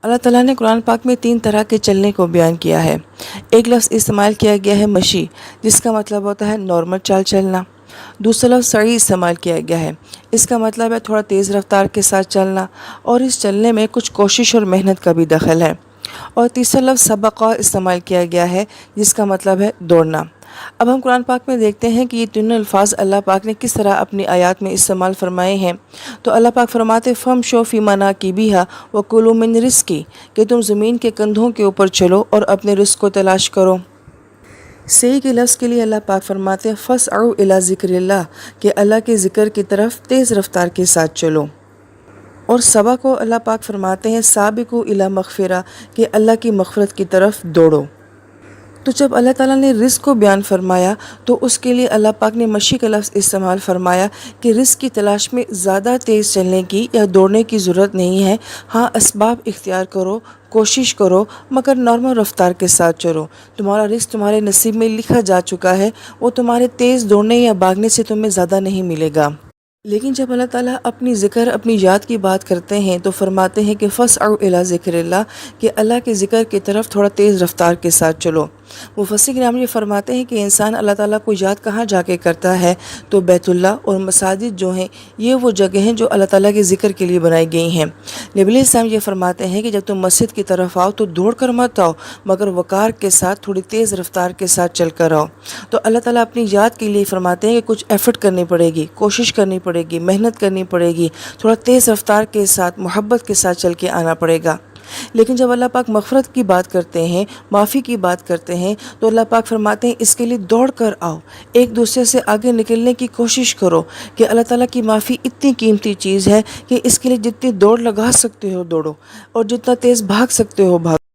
اللہ تعالیٰ نے قرآن پاک میں 3 طرح کے چلنے کو بیان کیا ہے۔ ایک لفظ استعمال کیا گیا ہے مشی، جس کا مطلب ہوتا ہے نارمل چال چلنا۔ دوسرا لفظ سعی استعمال کیا گیا ہے، اس کا مطلب ہے تھوڑا تیز رفتار کے ساتھ چلنا، اور اس چلنے میں کچھ کوشش اور محنت کا بھی دخل ہے۔ اور تیسرا لفظ سبقہ استعمال کیا گیا ہے، جس کا مطلب ہے دوڑنا۔ اب ہم قرآن پاک میں دیکھتے ہیں کہ یہ تینوں الفاظ اللہ پاک نے کس طرح اپنی آیات میں استعمال فرمائے ہیں۔ تو اللہ پاک فرماتے فَامْشُوا فِي مَنَاكِبِهَا وَكُلُوا مِن رِزْقِهِ کہ تم زمین کے کندھوں کے اوپر چلو اور اپنے رزق کو تلاش کرو۔ سعی کے لفظ کے لیے اللہ پاک فرماتے فَاسْعُوا إِلَىٰ ذِكْرِ اللَّهِ کہ اللہ کے ذکر کی طرف تیز رفتار کے ساتھ چلو۔ اور سبا کو اللہ پاک فرماتے ہیں سابقوا إِلَىٰ مغفرہ کہ اللہ کی مغفرت کی طرف دوڑو۔ تو جب اللہ تعالیٰ نے رزق کو بیان فرمایا تو اس کے لیے اللہ پاک نے مشی کا لفظ استعمال فرمایا کہ رزق کی تلاش میں زیادہ تیز چلنے کی یا دوڑنے کی ضرورت نہیں ہے۔ ہاں، اسباب اختیار کرو، کوشش کرو، مگر نارمل رفتار کے ساتھ چلو۔ تمہارا رزق تمہارے نصیب میں لکھا جا چکا ہے، وہ تمہارے تیز دوڑنے یا بھاگنے سے تمہیں زیادہ نہیں ملے گا۔ لیکن جب اللہ تعالیٰ اپنی یاد کی بات کرتے ہیں تو فرماتے ہیں کہ فَاسْعُوا إِلَىٰ ذِكْرِ اللَّهِ کہ اللہ کے ذکر کی طرف تھوڑا تیز رفتار کے ساتھ چلو۔ مفسر کرام یہ فرماتے ہیں کہ انسان اللہ تعالیٰ کو یاد کہاں جا کے کرتا ہے تو بیت اللہ اور مساجد جو ہیں یہ وہ جگہ ہیں جو اللہ تعالیٰ کے ذکر کے لیے بنائی گئی ہیں۔ نبی علیہ السلام یہ فرماتے ہیں کہ جب تم مسجد کی طرف آؤ تو دوڑ کر مت آؤ، مگر وقار کے ساتھ تھوڑی تیز رفتار کے ساتھ چل کر آؤ۔ تو اللہ تعالیٰ اپنی یاد کے لیے فرماتے ہیں کہ کچھ ایفرٹ کرنی پڑے گی، کوشش کرنی پڑے گی، محنت کرنی پڑے گی، تھوڑا تیز رفتار کے ساتھ محبت کے ساتھ چل کے آنا پڑے گا۔ لیکن جب اللہ پاک مغفرت کی بات کرتے ہیں، معافی کی بات کرتے ہیں تو اللہ پاک فرماتے ہیں اس کے لیے دوڑ کر آؤ، ایک دوسرے سے آگے نکلنے کی کوشش کرو کہ اللہ تعالیٰ کی معافی اتنی قیمتی چیز ہے کہ اس کے لیے جتنی دوڑ لگا سکتے ہو دوڑو، اور جتنا تیز بھاگ سکتے ہو بھاگو۔